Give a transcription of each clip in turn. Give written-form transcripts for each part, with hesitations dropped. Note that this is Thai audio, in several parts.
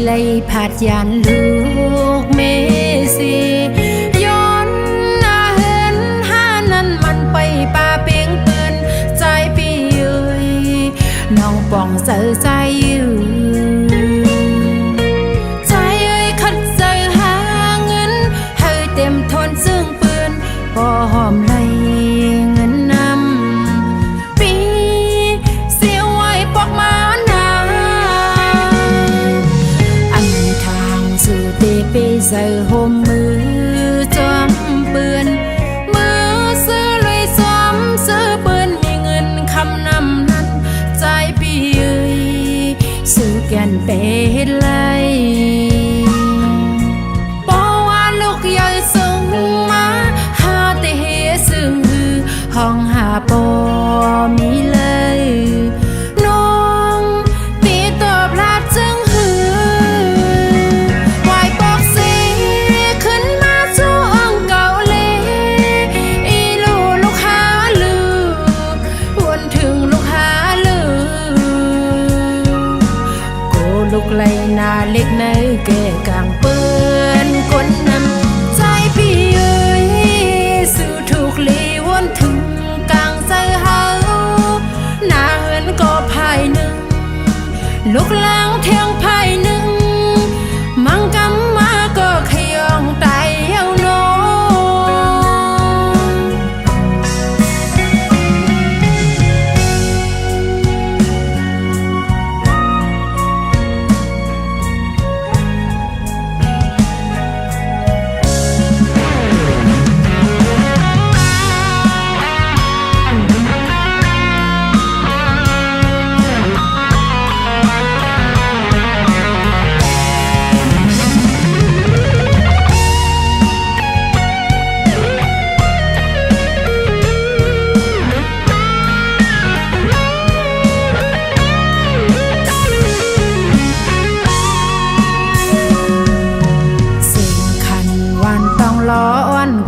lây phạt giàn lúc mê siย้อนหน้าเห็นห้านั้นมันไปป่าเปียงปืนใจพี่เอ้ยน้องป่องเสือใจอยู่ใจเอ้ยคัดใจหาเงินให้เต็มทนซึ่งปืนพอหอมไหลเงินนำปีเสียวไว้ปอกมาgiờ hôm mưa chóm bươn mưa xưa lưỡi xóm xưa bươnมีเงินคำนำนั้นใจพี่เอ้ยสู้กันเป็นไรเพราะว่าลูกใหญ่ส่งมาหาแต่เฮซึ่งห้องหาปอมีเลยลูกไหลนาเล็กในแก่กลางเปื้อนก้นนำใจพี่เอ้ยสู่ถูกลีวนถึงกลางใจเฮาหน้าเหินก็ภายหนึ่งลูกล้างเทียงภายหนึ่งมังกำมาก็ขยองไตเอาโน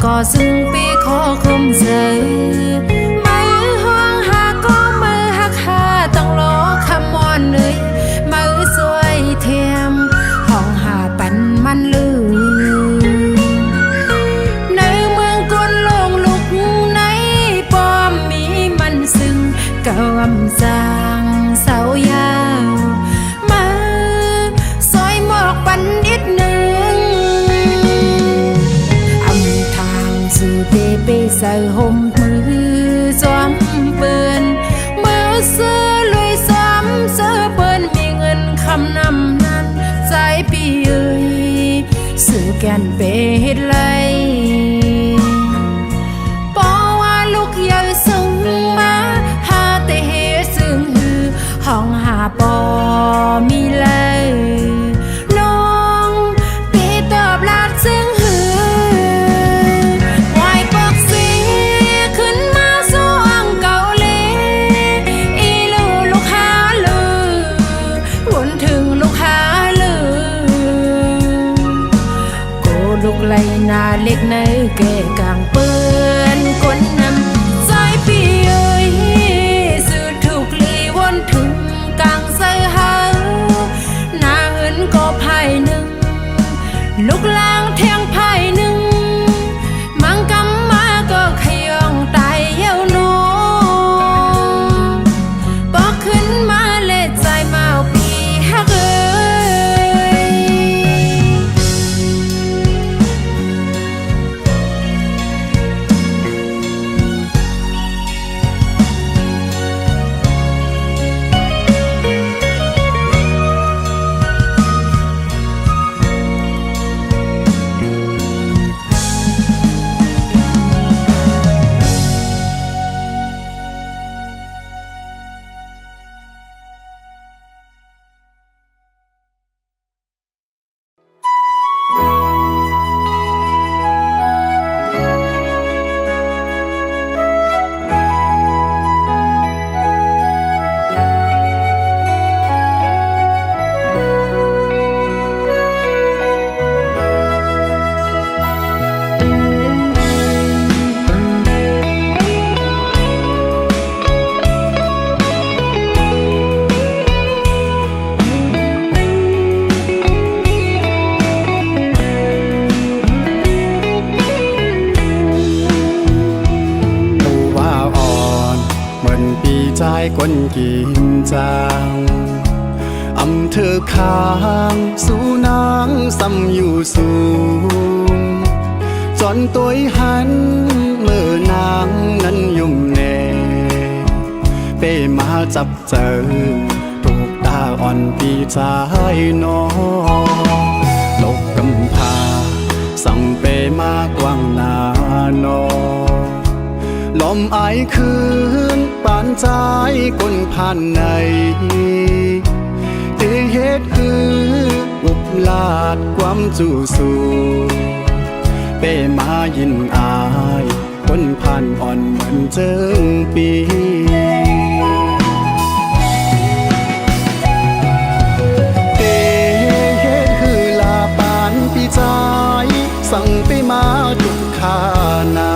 ก็ซึ่งปีขอคมเสือมือห้องหาก็มือหักหาต้องรอคำมอนเลยมือสวยเทียมห้องหาปันมันลือในเมืองกวนลงลุกในป้อมมีมันซึ่งกำสร้างเสายาวมาซอยหมอกปันนิดหนึ่งเปใส่ห่มมือซ้อมเปื้อนมือเสื้อลุยซ้อมเสื้อเปื้อนมีเงินคำนำนั้นใจพี่เอ้ยสื่อแก่นเปเฮ็ดไรเพราะว่าลูกใหญ่ส่งมาหาแต่เฮ็ดซึ่งห้องหาปอมีเลยลูกไหลนา คนกินจางอำเธอค้างสู่นางซ้ำอยู่สูงจนตัวหันเมื่อนางนั้นยุ่มแน่เป้มาจับเจอถูกตาอ่อนปีใจน้องลกกำพาสั่งเป้มากว้างหน้านอลมอายคืนปานใจคนผ่านในที่เหตุคืออุบลาดความจู่สู้เป้มายินอายคนผ่านอ่อนเหมือนเจิงปีเป้เหตุคือลาปานปีใจสั่งไปมาทุกขานา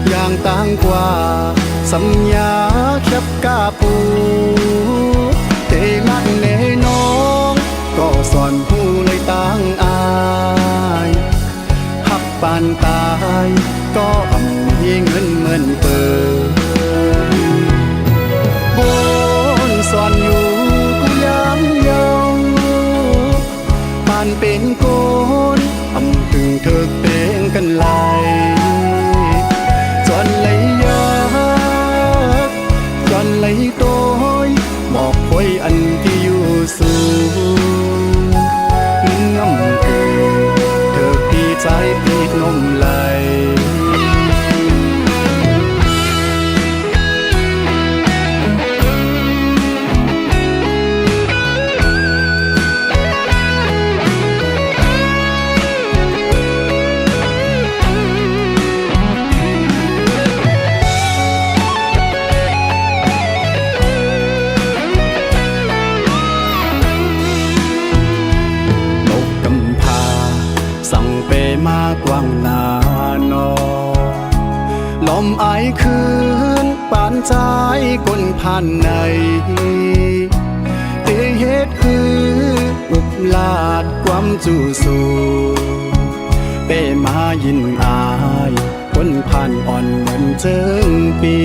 อย่างต่างกว่าสัญญาแคบกาปูเตลักแน่น้องก็สอนผู้เลยต่างอายหักปานตายก็อำมีเงินเหมือนเปิดบนสอนอยู่กูย้ำเยาปานเป็นโกนอำถึงเธอเป็นกันไหลจนเลยยากจนเลยโตยบอกไว้อันที่อยู่สูงน้ำเกลือเธอปีใจปีนมไหลมากว้างหน้านอลมอายคืนปานใจคนผ่านในที่เหตุคืออุบลาดความจู่สู้เป้มายินอายคนผ่านอ่อนเหมือนเจิงปี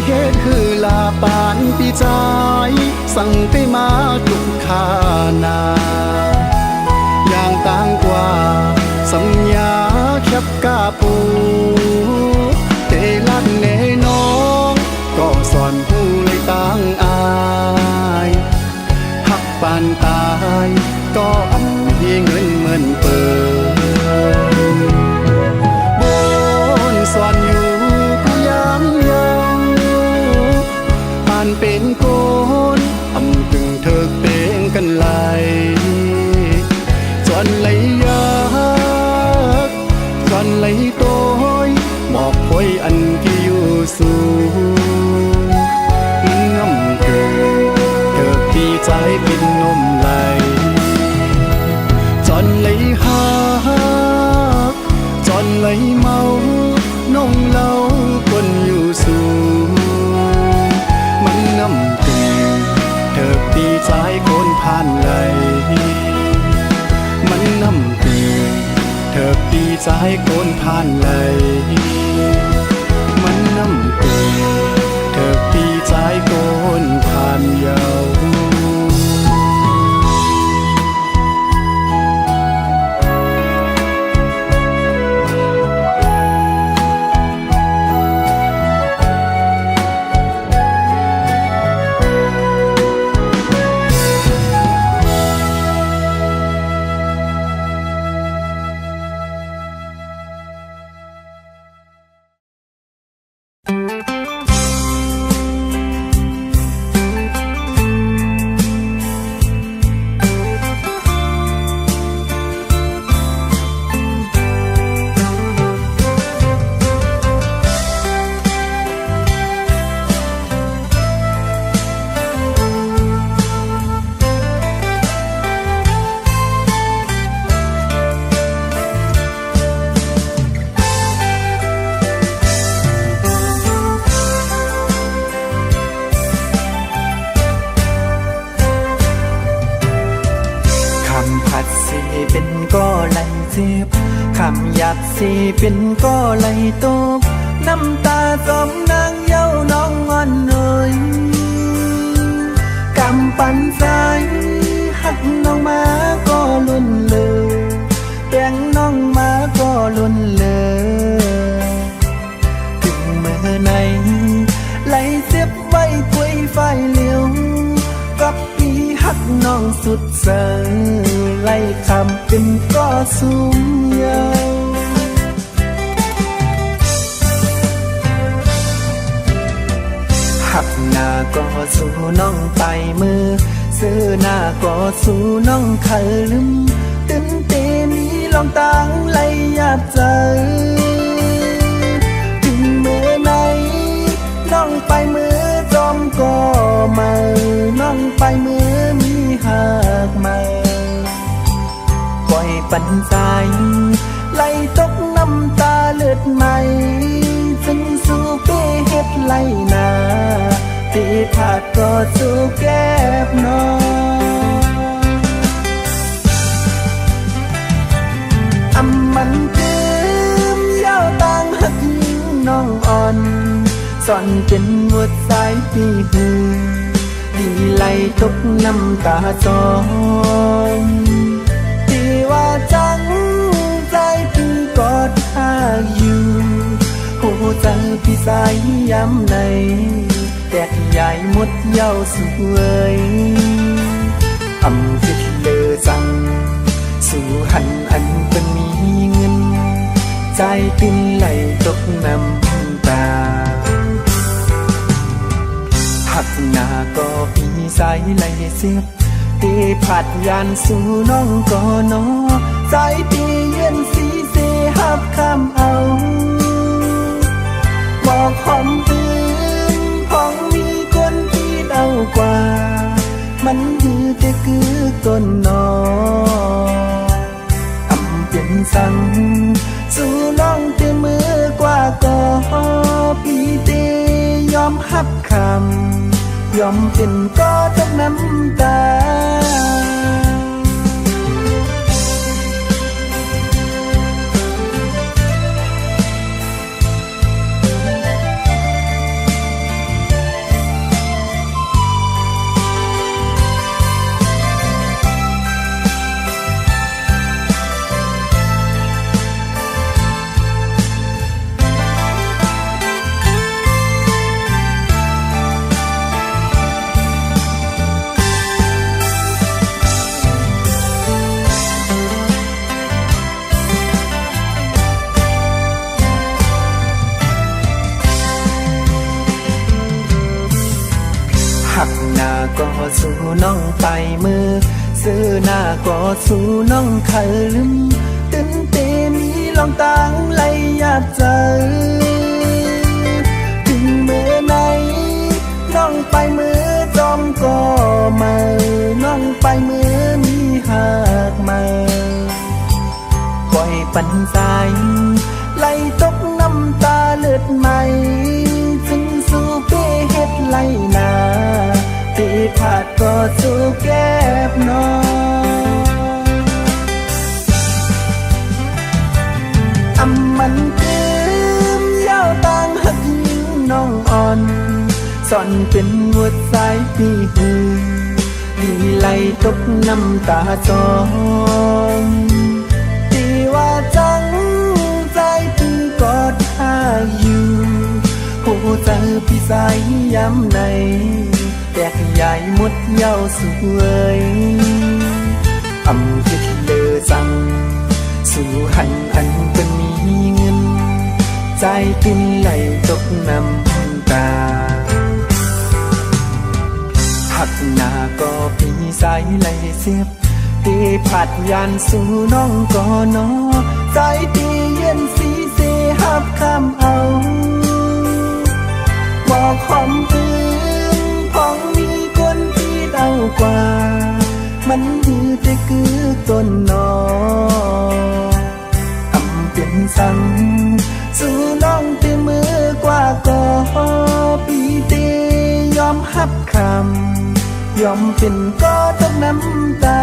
เหตุคือลาปานปีใจสั่งไปมาทุกขานาอย่างต่างกว่าสัญญาแคบกาปูเตลักแน่น้องก็สอนผู้เลยต่างอายหักปานตายก็อำมีเงินเหมือนเปิดบนสอนอยู่กูย้ำเยาปานเป็นโกนอำถึงเธอเป็นกันไหลจนเลยยากจนเลยโตยบอกไว้อันที่อยู่สูงน้ำเกลือเธอพี่ใจเป็นนมไหลจนเลยหักจนเลยเมานมเหล้าคนอยู่สูงมันน้ำเกลือเธอปีใจคนผ่านไหลมันน้ำเกลือเธอปีใจคนผ่านไหลมันน้ำเกลือเธอปีใจคนผ่านเยาพัดเสเป็นก็ไหลเจ็บค ำอยากสิเป็นก็ไหลตกน้ำตาสมนางเย้าน้องงอนเอ่ยกำปั่นสายหักน้องมาก็ลุ่นเลยแบ่งน้องมาก็ลุ่นเลยถึงเมื่อไหนไหลเสียบไว้คุยไฟเหลียวกับปีหักน้องสุดเสยไล่คำเป็นก็สูงยาวหักหน้าก็สู่น้องไปมือซื้อหน้าก็สู่น้องเคยลืมตื่นเต้นนี้ลองตั้งไหลหยาบใจถึงเมื่อไหนน้องไปมือจอมก็มาน้องไปมือมีหักมาปล่อยปันสายไหลตกน้ำตาเลือดใหม่จึงสู่เป้เฮ็ดไหลนาตีผาดก็สู่แก้บน้องอำมันคืมเย้าต่างหักยิงน้องอ่อนสอนเป็นหัวสายปีหือดีไหลตกน้ำตาจองที่ว่าจังใจพี่กอดหาอยู่หูจังพี่สายย้ำในแต่ใหญ่หมดเย้าสวยอำคิดเลยจังสู่หันอันเป็นมีเงินใจติ้นไหลตกน้ำตาหักหน้าก็พี่สายไหลเสียบตีผัดยานสู่น้องก็นอใจตีเย็นสีเสหับคำเอาบอกหอมตื่นพองมีคนที่เดากว่ามันยือแต่คือต้นนออำเป็นสั่งสู่น้องเตมือกว่าก็พี่เตยอมหับคำยอมเป็นก็ต้องน้ำตาหักหน้าก็สู่น้องไปมือซื้อหน้าก็สู่น้องเคยลืมตื่นเต้นนี้ลองตั้งไหลหยาบใจถึงเมื่อไหนน้องไปมือจอมก็มาน้องไปมือมีหักมาปล่อยปันสายไหลตกน้ำตาเลือดใหม่จึงสู่เป้เฮ็ดไหลนาตีผาดก็สู่แก้บน้องอำมันคืมเย้าต่างหักยิงน้องอ่อนสอนเป็นหัวสายปีหือดีไหลตกน้ำตาจองที่ว่าจังใจพี่กอดหาอยู่หูใจพี่สายย้ำในแต่ใหญ่หมดเย้าสวยอำคิดเลยสั่งสู่หันอันเป็นมีเงินใจติ้นไหลตกน้ำตาหักหน้าก็พี่สายไหลเสียบตีผัดยานสู่น้องก็นอใจตีเย็นสีเสหับคำเอาบอกหอมตื่นพองมีคนที่เดากว่ามันยือแต่คือต้นนออำเป็นสั่งสู่น้องเตมือกว่าก็พี่เตยอมหับคำยอมเป็นก็ต้องน้ำตา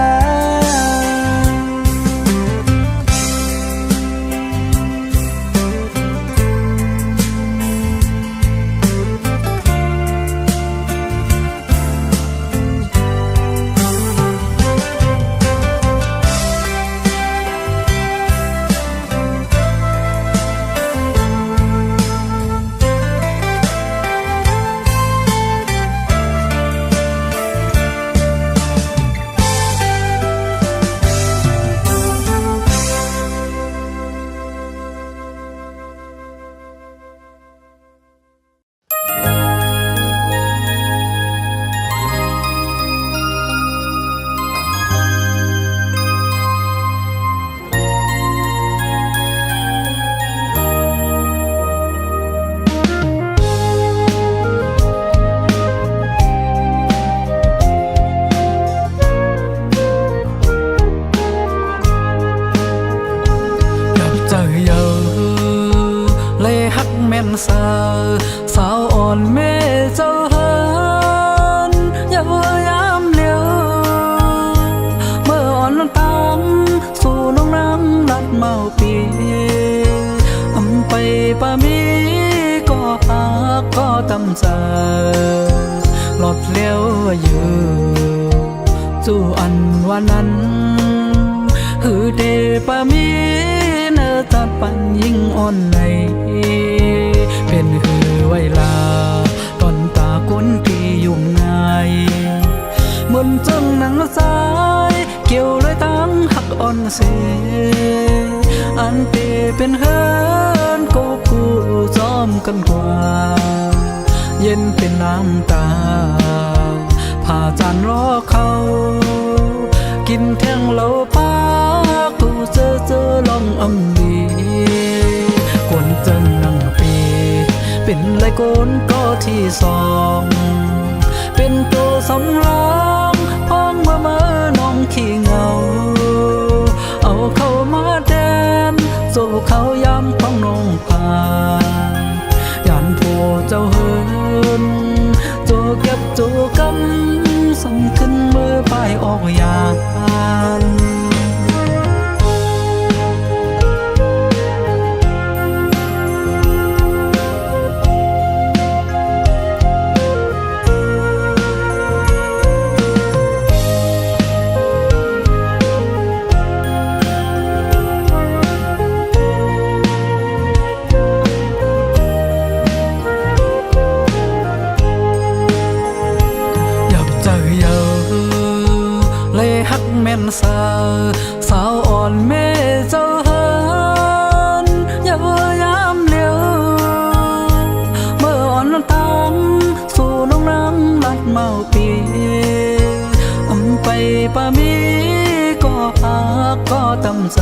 ฮักแม่นสาวอ่อนแม่เจ้าเฮินอย่าพยายามเลี้ยวเมื่ออ่อนน้ำตามสู่น้องน้ำลัดเมาปีอำไปปามีก็หักก็ตำใจหลอดเลี้ยวอยู่จู่อันวันนั้นหือเดปามีเนอตัดปันยิ่งอ่อนในเป็นหือไวลาตอนตาก้นที่ยุ่งง่ายเหมือนจังหนังสายเกี่ยวเลยตั้งหักอ่อนเสอันเตเป็นเฮินก็กูจอมกันกว่าเย็นเป็นน้ำตาผ่าจานรอเขากินแท่งเหล้าป้ากูเจอลองอำดีกวนจังนังปีเป็นไรโกนก็ที่สองเป็นตัวสำรองพ้องเมื่อน้องขี้เหงาเอาเข้ามาแดนสู่เขายามพ้องน้องผ่านยานผู้เจ้าเฮินโจเก็บโจกำส่งขึ้นเมื่อไปออกยานฮักแม่นสาวอ่อนแม่เจ้าเฮินอย่าพยายามเลี้ยวเมื่ออ่อนน้ำตามสู่น้องน้ำลัดเมาปีอำไปปามีก็หักก็ตำใจ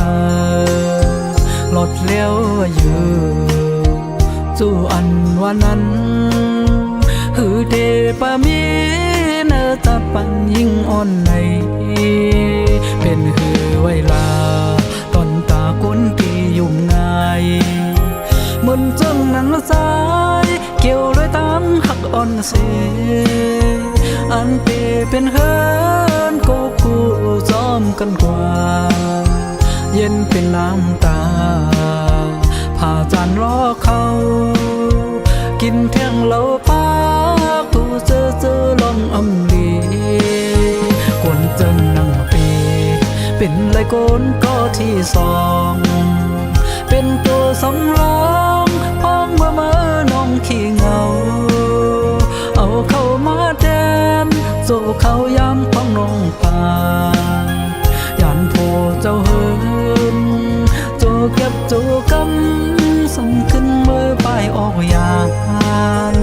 หลดเลี้ยวอยู่จู่อันวันนั้นหือเดปามีเนอตัดปันยิ่งอ่อนในเป็นหือไวลาตอนตาก้นที่ยุ่งง่ายเหมือนจังหนังสายเกี่ยวเลยตั้งหักอ่อนเสอันเปเป็นเฮินก็กูจอมกันกว่าเย็นเป็นน้ำตาผ่าจานรอเขากินแท่งเหล้าป้ากูเจอลองอำลีกวนจังนังปีเป็นไรโกนก็ที่สองเป็นตัวสำรองพ้องเมื่อน้องขี้เหงาเอาเข้ามาแดนสู่เขายามพ้องน้องป่ายานผู้เจ้าเฮินโจเก็บโจกำส่งขึ้นเมื่อไปออกยาน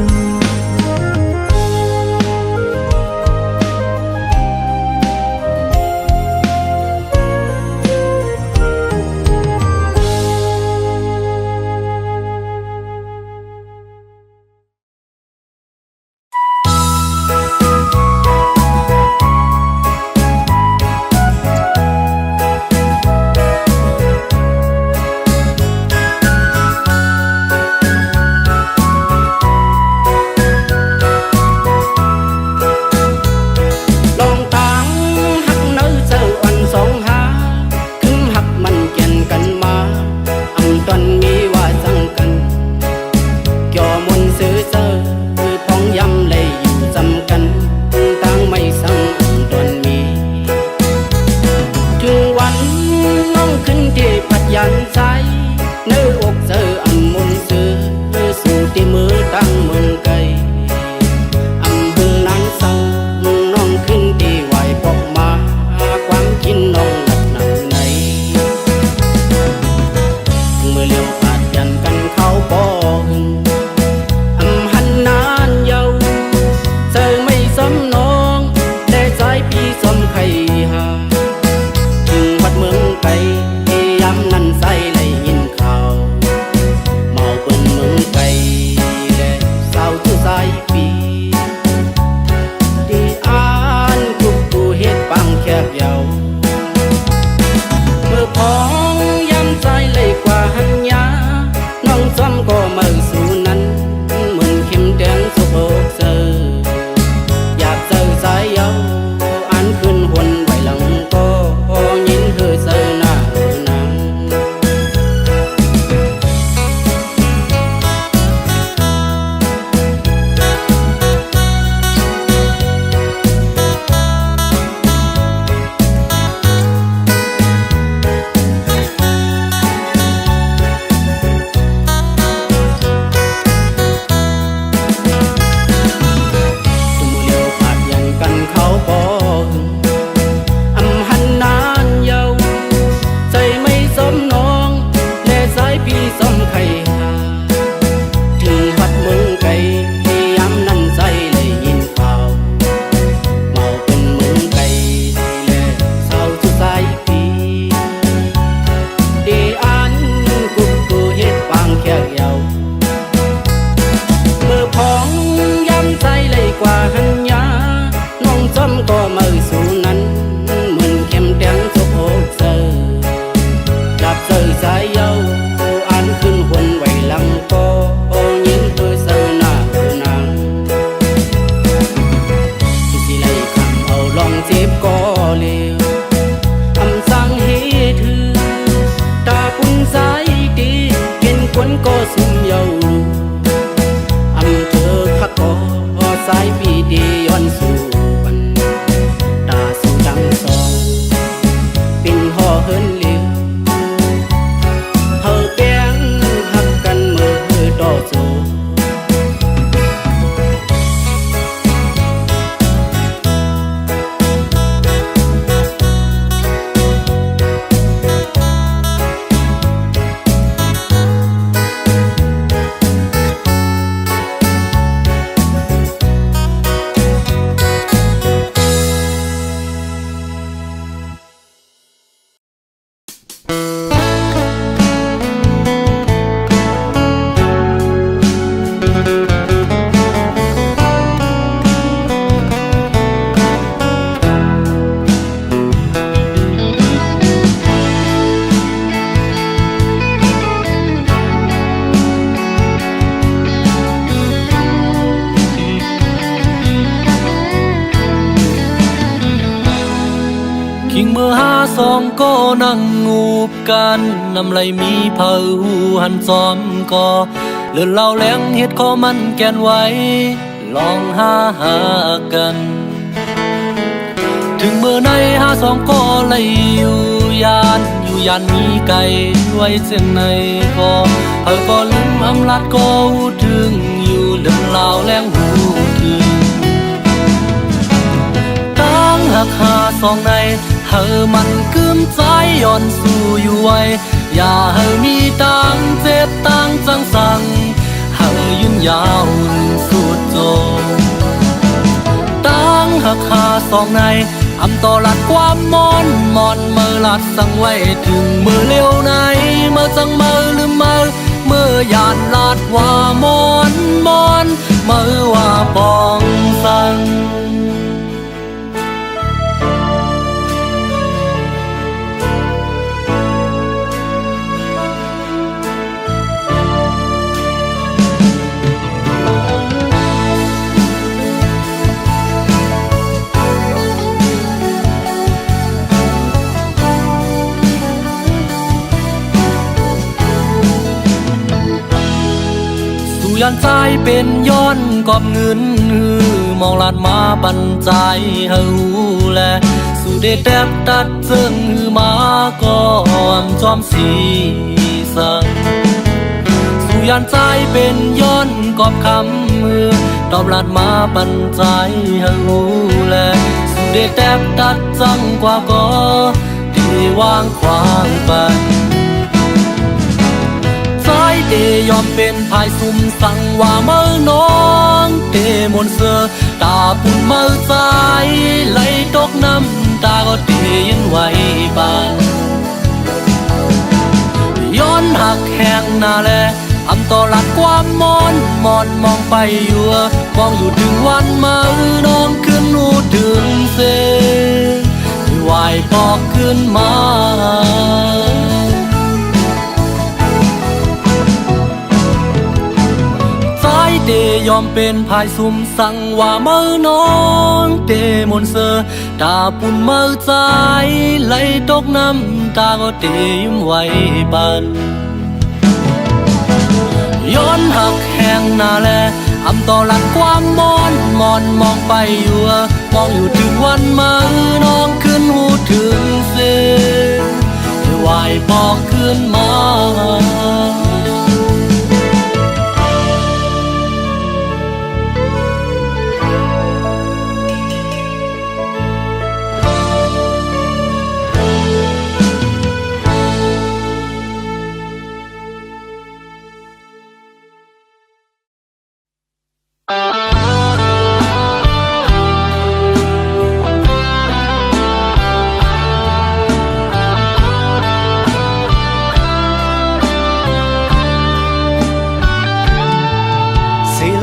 สองก็นั่งงูบกันน้ำไหลมีเผาหูหันจอมก็เลื่อนเล่าแหลงเฮ็ดข้อมันแกนไว้ลองหากัน ถึงเมื่อในหาสองก็เลยอยู่ยานมีไก่ไว้เส้นในก็ก็ลืมอำลาดก็หูถึงอยู่เลื่อนเล่าแหลงหูถึงตั้งหักหาสองในมันคืมใจย้อนสู่อยู่ไว้อย่ามีตังเจ็บตังจังสั่งยืนยาวสุดโจตั้งหักหาสองในอำต่อลัดความมอนเมื่อลัดสั่งไว้ถึงมือเลี้ยวในเมื่อจังมือลืมเมื่อยานลัดว่ามอนเมื่อว่าปองสั่งยันใจเป็นย้อนกอบเงินมองลาดมาบันใจแลสู่ได้แทบตัดเจิงมาก่อนจอมสีสังสู่ยันใจเป็นย้อนกอบคำตอบลาดมาบันใจแลสู่ได้แทบตัดจังกว่าก็ที่วางขวางไปเดยอมเป็นภายซุ่มสั่งว่าเมื่อน้องเดมนเสือตาปุ่นเมื่อใจไหลตกน้ำตาก็เดยินไว้บานย้อนหักแห้งหน้าแลอำต่อหลักความมองไปอยู่มองอยู่ถึงวันเมื่อน้องขึ้นหูถึงเสไหวปอกขึ้นมาเดยอมเป็นภายซุ่มสั่งว่าเมื่อน้องเดมนเสือตาปุ่นเมื่อใจไหลตกน้ำตาก็เดยิ้มไว้บันย้อนหักแห้งหน้าแลอำต่อหลักความมอนมองไปอยู่มองอยู่ถึงวันเมื่อน้องขึ้นหูถึงเสียไหวปอกขึ้นมา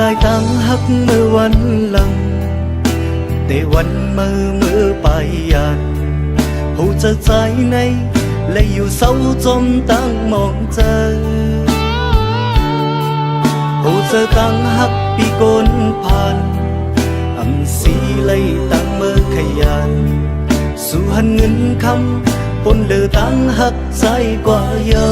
ลายตั้งหักเมื่อวันหลังแต่วันเมื่อไปยันหูจะใจในและอยู่เศร้าจมตั้งมองเจอหูจะตั้งหักปีกนผ่านอำสีเลยตั้งเมื่อขยันสู่หันเงินคำปนเลือตั้งหักใจกว่าเยา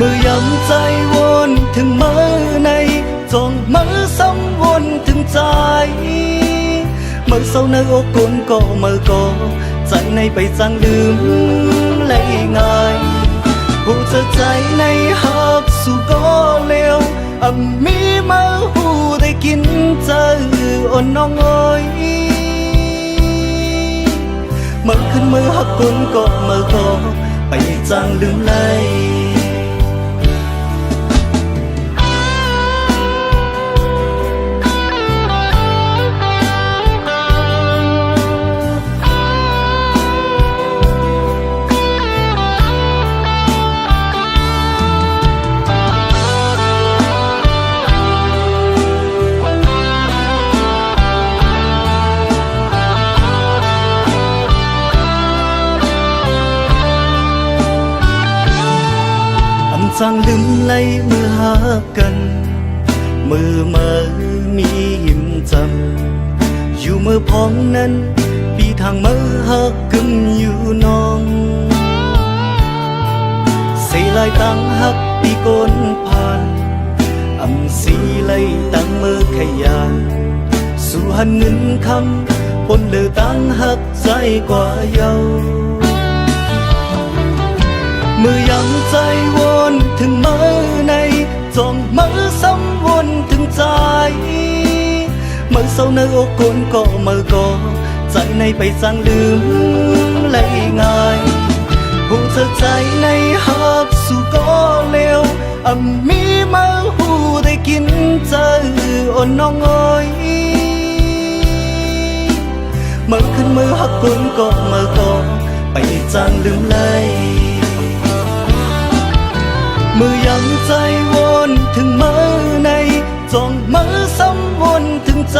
มือยำใจวนถึงมือในจงมือซ้ำวนถึงใจมือเศร้าในอกกลก็มือก็ใจในไปจังลืมเลยง่ายผู้จะใจในหักสู่ก็เลวมีมือหูได้กินเจออ่อนน้องเอ้ยมือขึ้นมือหักกลก็มือก็ไปจังลืมเลยสั่งลืมไหลมือหากันมือมีหิมจำอยู่มือพองนั้นปี ทางมือหักกึมอยู่น้องใส่ลายตั้งหักปีก้นผ่านอำสีไลตั้งมือขยันสู่หันเงินคำปนเดือตั้งหักใจกว่าเยามือยังใจวนถึงมือในจองมือซ้ำวนถึงใจมือเศร้าในอกคนก็มือก็ใจในไปสั่งลืมเลยง่ายหูเธอใจในหับสู่ก็เลวมีมือหูได้กินเจออ่อนน้องอ้อยมือขึ้นมือหักคนก็มือก็ไปจางลืมเลยมือยังใจวนถึงมือในจองมือซ้ำวนถึงใจ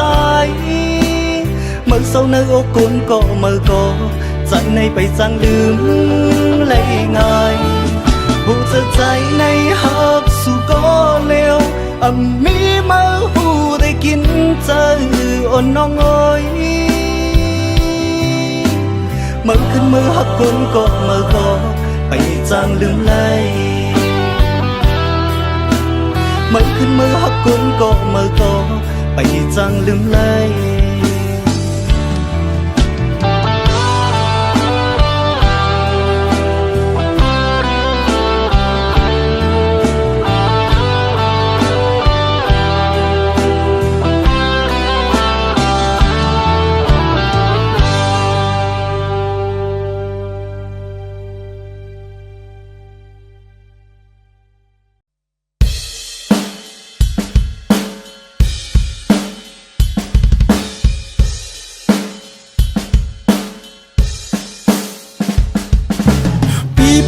มือเศร้าในอกคนก็มือก็ใจในไปจางลืมเลยง่ายหูเธอใจในหับสู่ก็เลวมีมือหูได้กินเจออ่อนน้องอ้อยมือขึ้นมือหักคนก็มือก็ไปจางลืมเลยมือขึ้นมือหักคนก็มือก็ไปจางลืมเลย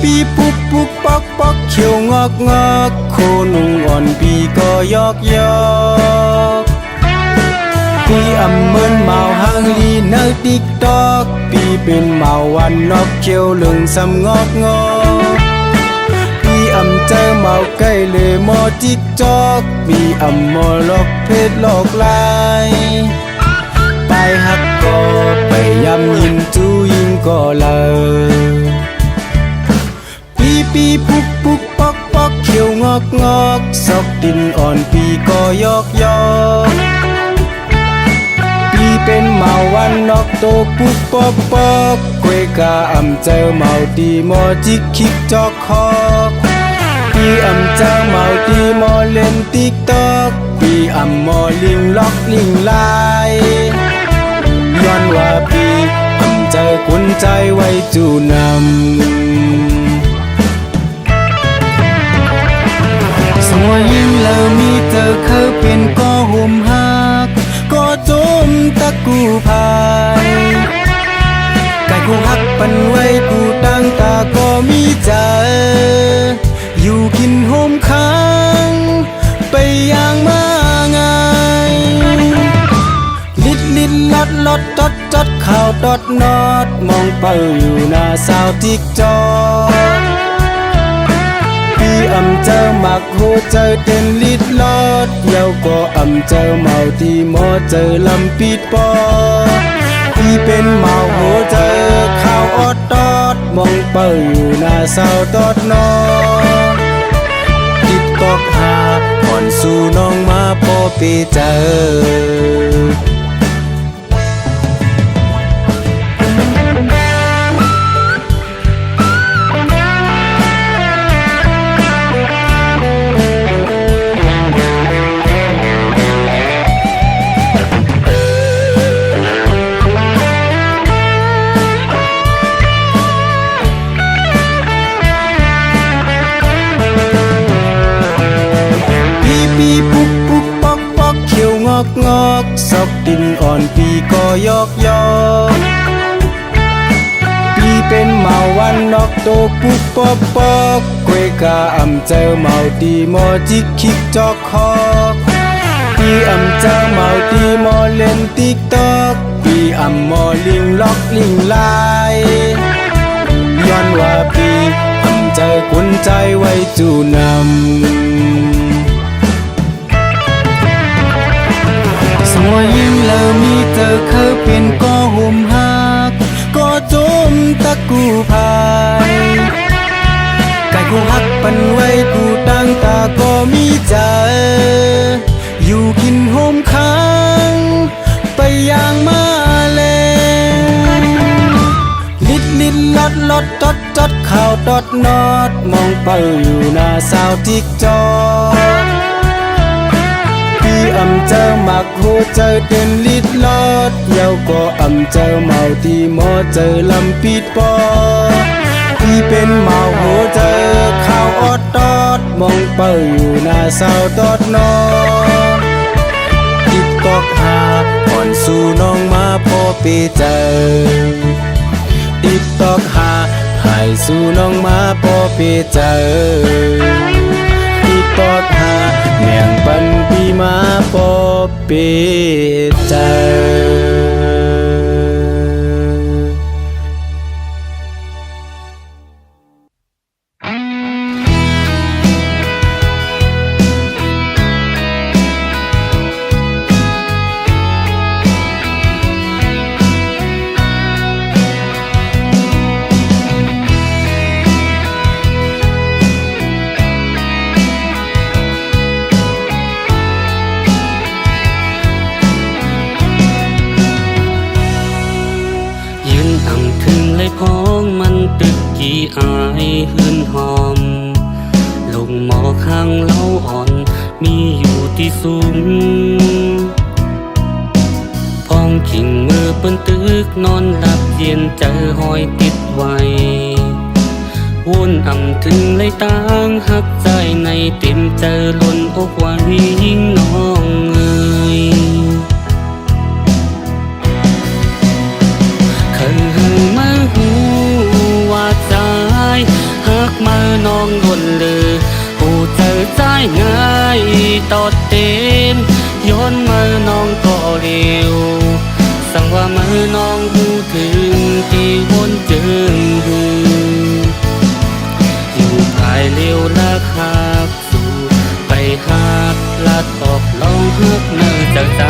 ปีปุ๊บปุ๊บปอกปอกเขียวงอกงอกโคนุ่งอ่อนปีก็ยอกยอกปีอำเมินเมาหางลีเนอติ๊กตอกปีเป็นเมาวันนอกเขียวเหลืองซ้ำงอกงอกปีอำเจอเมาใกล้เลยมอติ๊กจอกปีอำมอลอกเพชรหลอกลายไปหักก็ไปยำยินจูยิงก็เลยปีปุ๊บปุ๊บปอกปอกเขียวงอกงอกซอกดินอ่อนปีก็ยอกยอกปีเป็นเมาวันนอกโตปุ๊บปอกปอกกวยกาอำเจอเมาตีมอจิกคิกจอกคอกปีอำเจอเมาตีมอเล่นติ๊กตอกปีอำมอลิงล็อกลิงลายย้อนว่าปีอำเจอกุนใจไว้จูนำสมัยยิ่งแล้วมีเธอเคยเป็นก็ห่มหักก็จมตะกูพายกายกูหักปันไว้กูตั้งตาก็มีใจอยู่กินห่มค้างไปอย่างมาง่ายลิดลิดลอดลอดจดจดข่าวดอดนอดมองเป่าอยู่หน้าสาวทิกจออำเจอหมักหูเจอเต้นลิดลอดเย้าก็อำเจอเมาที่หมอเจอลำปีดปอที่เป็นเมาหูเจอข่าวออดตอดมองเป่าอยู่หน้าเศร้าตอดนอติดตอกหาก่อนสู่น้องมาพอปีเจองอกซอกดินอ่อนปีก็ยอกยอกปีเป็นเมาวันนอกโตปุ๊บปอกปอกกวยกาอำเจอเมาตีมอจิกคิกจอกคอกปีอำเจอเมาตีมอเล่นติ๊กตอกปีอำมอลิงล็อกลิงลายย้อนว่าปีอำเจอกุนใจไว้จูนำสมัยยิ่งแล้วมีเธอเคยเป็นก็ห่มหัก ดลดตดจดข่าวดดนอดมองเปิอยู่หน้าสาวทิกจอพี่อำเจอหมักหูเจอเต็มลิดลอดเยาก็อำเจอเมาที่หมอเจอลำปิดปอพี่เป็นเมาหูเจอข่าวอดตอดมองเปิอยู่หน้าสาวตดนอติดตอกหาก่อนสู่น้องมาพอปีเจอติดตอกหาให้สู่น้องมาพอปีเจอติดตอกหาเมียงปันปีมาพอปีเจอพ้องมันตึกกี่อายหืนหอมลงหมอข้างเล้าอ่อนมีอยู่ที่สูงพ้องขิงมือเปิ้นตึกนอนหลับเย็นเจอหอยติดไว้วนอ่ำถึงเลยต่างหักใจในเต็มเจอล้นอกไว้ยิ่งน้องเอ่ยมาหูว่าใจหักมาน้องล้นเลยผู้เจอใจง่ายตอดเต็มย้อนมาน้องก็เร็วสั่งว่ามาน้องหูถึงที่วนเจิงอยู่ภายเร็วละครับสู่ไปหักลัดออกลองหักเนื้อจากใจ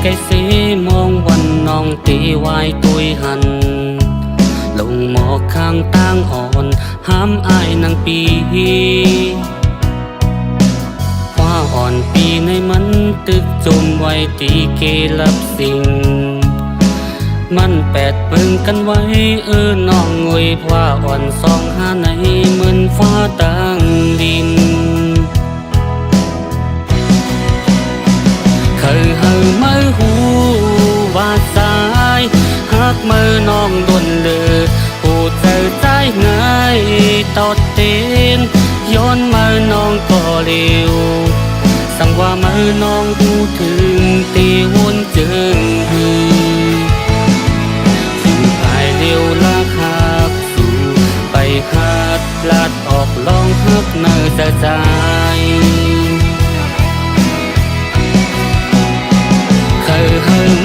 ไก่เสมองวันน้องตีวายตุยหันลงหมอกข้างตั้งอ่อนห้ามอายนางปีว่าอ่อนปีในมันตึกจมไว้ตีเกลับสิ่งมันแปดเบิ่งกันไว้น้องงวยว่าอ่อนสองหาในเหมือนฟ้าตั้งดินเคยหังมือหูว่าสายหักมือน้องดนเลยผู้เจอใจง่ายตอดเต้นย้อนมือน้องก็เร็วสั่งว่ามือน้องหูถึงตีวนเจิงอยู่ภายเร็วละครับสู่ไปหัดลาดออกลองหักเนื้อจะใจ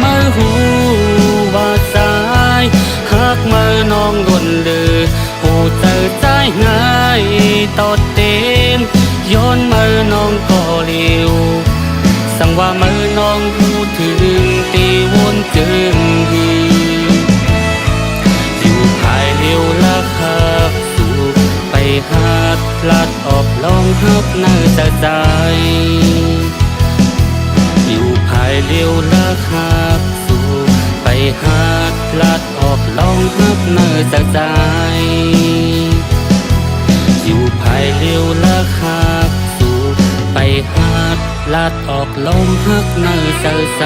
มาหูว่าสายหักมือน้องล้นเลยผู้เจอใจง่ายตอดเต็มย้อนมือน้องก็เร็วสั่งว่ามือน้องหูถึงตีวนเจิงอยู่ภายเร็วละครับสู่ไปหัดลัดออกลองหักเนื้อจะใจอยู่ภายเร็วละครับสู่ไปหัดลัดออกลองหักเนื้อจากใจอยู่ภายเร็วละครับสู่ไปหัดลัดออกลองหักเนื้อจากใจ